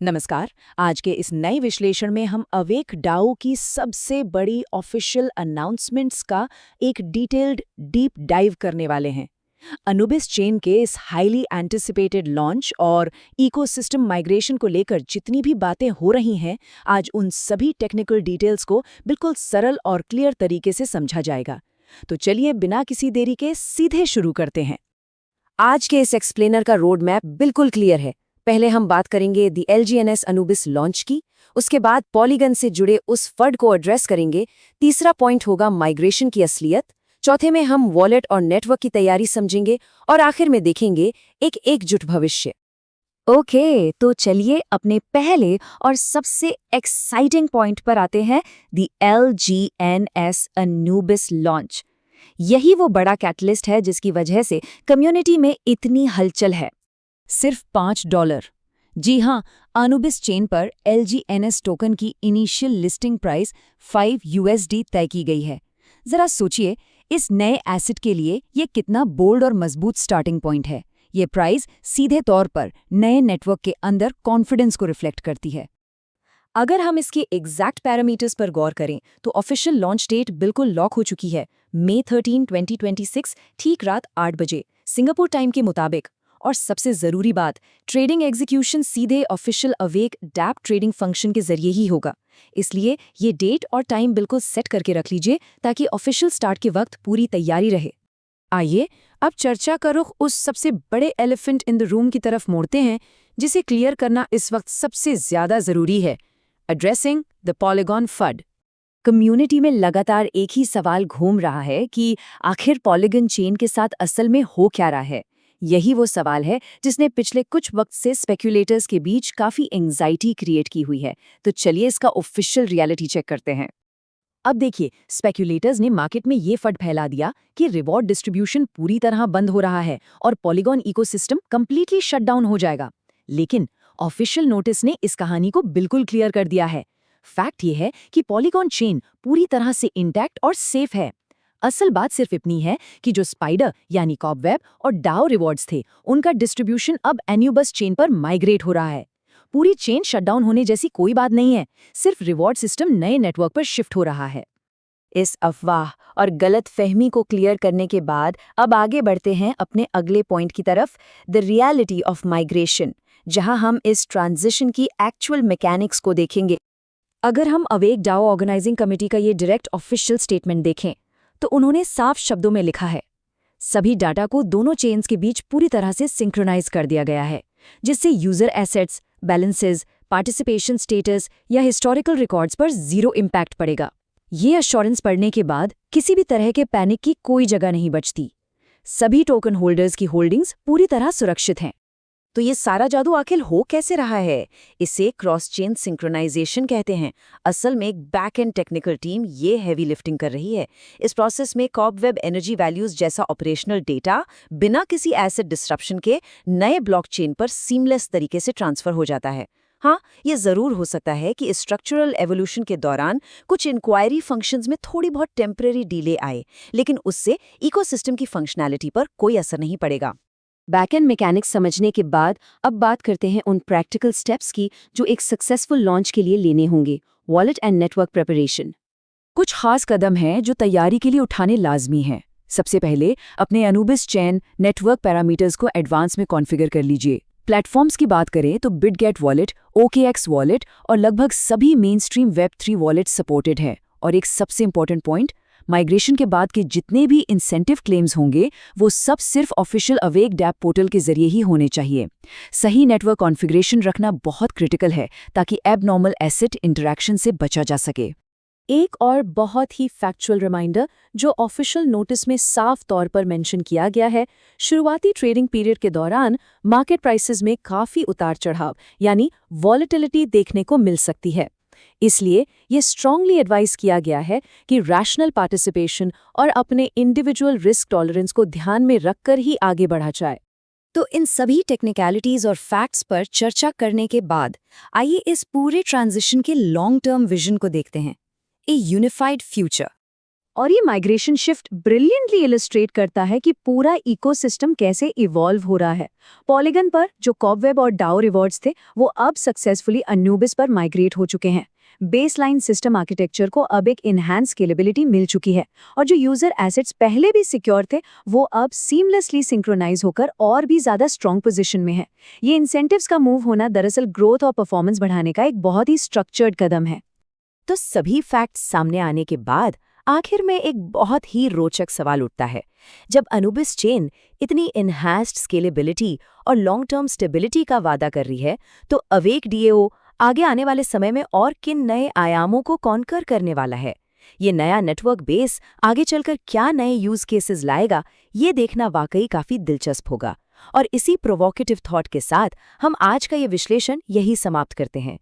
नमस्कार। आज के इस नए विश्लेषण में हम अवेक डाओ की सबसे बड़ी ऑफिशियल अनाउंसमेंट्स का एक डिटेल्ड डीप डाइव करने वाले हैं। अनुबिस चेन के इस हाईली एंटिसिपेटेड लॉन्च और इकोसिस्टम माइग्रेशन को लेकर जितनी भी बातें हो रही हैं, आज उन सभी टेक्निकल डिटेल्स को बिल्कुल सरल और क्लियर तरीके से समझा जाएगा। तो चलिए बिना किसी देरी के सीधे शुरू करते हैं। आज के इस एक्सप्लेनर का रोड मैप बिल्कुल क्लियर है। पहले हम बात करेंगे दी LGNS अनुबिस लॉन्च की, उसके बाद पॉलीगन से जुड़े उस फंड को एड्रेस करेंगे, तीसरा पॉइंट होगा माइग्रेशन की असलियत, चौथे में हम वॉलेट और नेटवर्क की तैयारी समझेंगे और आखिर में देखेंगे एक एकजुट भविष्य। ओके, तो चलिए अपने पहले और सबसे एक्साइटिंग पॉइंट पर आते हैं, दी LGNS अनुबिस लॉन्च। यही वो बड़ा कैटलिस्ट है जिसकी वजह से कम्युनिटी में इतनी हलचल है। सिर्फ $5। जी हाँ, अनुबिस चेन पर LGNS टोकन की इनिशियल लिस्टिंग प्राइस $5 तय की गई है। जरा सोचिए, इस नए एसेट के लिए ये कितना बोल्ड और मजबूत स्टार्टिंग पॉइंट है। ये प्राइस सीधे तौर पर नए नेटवर्क के अंदर कॉन्फिडेंस को रिफ्लेक्ट करती है। अगर हम इसके एग्जैक्ट पैरामीटर्स पर गौर करें तो ऑफिशियल लॉन्च डेट बिल्कुल लॉक हो चुकी है, मई 13, 2026, ठीक रात 8 बजे सिंगापुर टाइम के मुताबिक। और सबसे ज़रूरी बात, ट्रेडिंग एग्जीक्यूशन सीधे ऑफिशियल अवेक डैप ट्रेडिंग फंक्शन के जरिए ही होगा। इसलिए ये डेट और टाइम बिल्कुल सेट करके रख लीजिए ताकि ऑफिशियल स्टार्ट के वक्त पूरी तैयारी रहे। आइए अब चर्चा का रुख उस सबसे बड़े एलिफेंट इन द रूम की तरफ मोड़ते हैं, जिसे क्लियर करना इस वक्त सबसे ज़्यादा ज़रूरी है। Addressing the polygon fund. Community में लगातार एक ही सवाल घूम रहा है कि आखिर पॉलीगन चेन के साथ असल में हो क्या रहा है। यही वो सवाल है जिसने पिछले कुछ वक्त से स्पेक्यूलेटर्स के बीच काफ़ी एंग्जाइटी क्रिएट की हुई है। तो चलिए इसका ऑफिशियल रियलिटी चेक करते हैं। अब देखिए, स्पेक्यूलेटर्स ने मार्केट में ये फट फैला दिया कि रिवॉर्ड डिस्ट्रीब्यूशन पूरी तरह बंद हो रहा है और polygon ecosystem completely shut down हो जाएगा। लेकिन ऑफिशियल नोटिस ने इस कहानी को बिल्कुल क्लियर कर दिया है। फैक्ट ये है कि पॉलीगॉन चेन पूरी तरह से इंटैक्ट और सेफ है। असल बात सिर्फ इतनी है कि जो स्पाइडर यानी कॉबवेब और डाओ रिवॉर्ड्स थे, उनका डिस्ट्रीब्यूशन अब एन्यूबस चेन पर माइग्रेट हो रहा है। पूरी चेन शटडाउन होने जैसी कोई बात नहीं है, सिर्फ रिवॉर्ड सिस्टम नए नेटवर्क पर शिफ्ट हो रहा है। इस अफवाह और गलत फहमी को क्लियर करने के बाद अब आगे बढ़ते हैं अपने अगले पॉइंट की तरफ, द रियलिटी ऑफ माइग्रेशन, जहां हम इस ट्रांजिशन की एक्चुअल मैकेनिक्स को देखेंगे। अगर हम अवेक डाओ ऑर्गेनाइजिंग कमेटी का ये डायरेक्ट ऑफिशियल स्टेटमेंट देखें तो उन्होंने साफ शब्दों में लिखा है, सभी डाटा को दोनों चेन्स के बीच पूरी तरह से सिंक्रोनाइज कर दिया गया है, जिससे user assets, balances, participation status या हिस्टोरिकल रिकॉर्ड्स पर जीरो इम्पैक्ट पड़ेगा। ये अश्योरेंस पढ़ने के बाद किसी भी तरह के पैनिक की कोई जगह नहीं बचती। सभी टोकन होल्डर्स की होल्डिंग्स पूरी तरह सुरक्षित हैं। तो ये सारा जादू आखिर हो कैसे रहा है? इसे क्रॉस चेन सिंक्रोनाइजेशन कहते हैं। असल में एक बैक एंड टेक्निकल टीम ये हैवी लिफ्टिंग कर रही है। इस प्रोसेस में कॉबवेब एनर्जी वैल्यूज जैसा ऑपरेशनल डेटा बिना किसी एसेट डिस्ट्रप्शन के नए ब्लॉकचेन पर सीमलेस तरीके से ट्रांसफर हो जाता है। हाँ, ये जरूर हो सकता है कि स्ट्रक्चरल एवोल्यूशन के दौरान कुछ इंक्वायरी फंक्शंस में थोड़ी बहुत टेम्परेरी डिले आए, लेकिन उससे इकोसिस्टम की फंक्शनैलिटी पर कोई असर नहीं पड़ेगा। बैकएंड मैकेनिक्स समझने के बाद अब बात करते हैं उन प्रैक्टिकल स्टेप्स की जो एक सक्सेसफुल लॉन्च के लिए लेने होंगे। Wallet and network preparation. कुछ खास कदम हैं जो तैयारी के लिए उठाने लाजमी हैं। सबसे पहले अपने अनुबिस चेन नेटवर्क पैरामीटर्स को एडवांस में कॉन्फ़िगर कर लीजिए। प्लेटफॉर्म्स की बात करें तो बिटगेट वॉलेट, OKX वॉलेट और लगभग सभी main stream Web3 wallet supported है। और एक सबसे इंपॉर्टेंट पॉइंट, माइग्रेशन के बाद के जितने भी इंसेंटिव क्लेम्स होंगे वो सब सिर्फ ऑफिशियल अवेक डैप पोर्टल के जरिए ही होने चाहिए। सही नेटवर्क कॉन्फ़िगरेशन रखना बहुत क्रिटिकल है ताकि एबनॉर्मल एसेट इंटरैक्शन से बचा जा सके। एक और बहुत ही फैक्चुअल रिमाइंडर जो ऑफिशियल नोटिस में साफ तौर पर मेंशन किया गया है, शुरुआती ट्रेडिंग पीरियड के दौरान मार्केट प्राइसेस में काफ़ी उतार चढ़ाव यानी वॉलेटिलिटी देखने को मिल सकती है। इसलिए ये स्ट्रांगली एडवाइस किया गया है कि रैशनल पार्टिसिपेशन और अपने इंडिविजुअल रिस्क टॉलरेंस को ध्यान में रखकर ही आगे बढ़ा जाए। तो इन सभी टेक्निकलिटीज और फैक्ट्स पर चर्चा करने के बाद आइए इस पूरे ट्रांजिशन के लॉन्ग टर्म विजन को देखते हैं। ए यूनिफाइड फ्यूचर। और ये माइग्रेशन शिफ्ट ब्रिलियंटली इलस्ट्रेट करता है कि पूरा इकोसिस्टम कैसे इवॉल्व हो रहा है। पॉलीगन पर जो कॉबवेब और डाओ रिवॉर्ड्स थे वो अब सक्सेसफुली अनूबिस पर माइग्रेट हो चुके हैं। बेसलाइन सिस्टम आर्किटेक्चर को अब एक इनहैंस स्केलेबिलिटी मिल चुकी है और जो यूजर एसेट्स पहले भी सिक्योर थे वो अब सीमलेसली सिंक्रोनाइज होकर और भी ज्यादा स्ट्रॉन्ग पोजीशन में है। ये इंसेंटिव्स का मूव होना दरअसल ग्रोथ और परफॉर्मेंस बढ़ाने का एक बहुत ही स्ट्रक्चर्ड कदम है। तो सभी फैक्ट्स सामने आने के बाद आखिर में एक बहुत ही रोचक सवाल उठता है। जब अनुबिस चेन इतनी इनहैंस्ड स्केलेबिलिटी और लॉन्ग टर्म स्टेबिलिटी का वादा कर रही है, तो अवेक डीएओ आगे आने वाले समय में और किन नए आयामों को कॉन्कर करने वाला है? ये नया नेटवर्क बेस आगे चलकर क्या नए यूज केसेस लाएगा, ये देखना वाकई काफी दिलचस्प होगा। और इसी प्रोवोकेटिव थॉट के साथ हम आज का ये विश्लेषण यही समाप्त करते हैं।